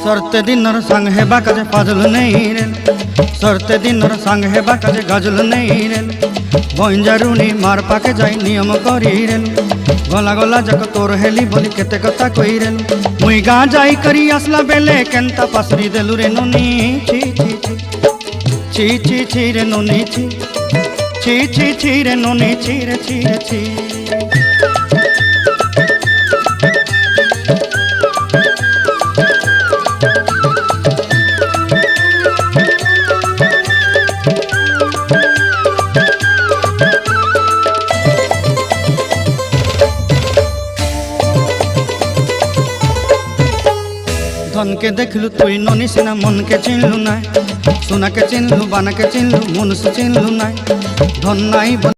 सरते दिनर संग हेबा काजे फाजल नहीं रेल सरते दिनर संग हेबा काजे गाजल नहीं रेल बंजारुनी मार पाके जाई नियम करी रेल गला गला जक तोर हेली बोली केते कथा कई रेल मुई गा जाई करी आसला बेले केंता पासरी देलु रे नुनी छी छी छी छी छी रे नुनी छी छी छी छी रे नुनी छी रे छी रे छी धन के देखलु तुई ननी सिना मन के चिन्हलु ना सोना के चिन्हलु बाना के चिन्हलु मुन से चिन्हलु ना धन नाई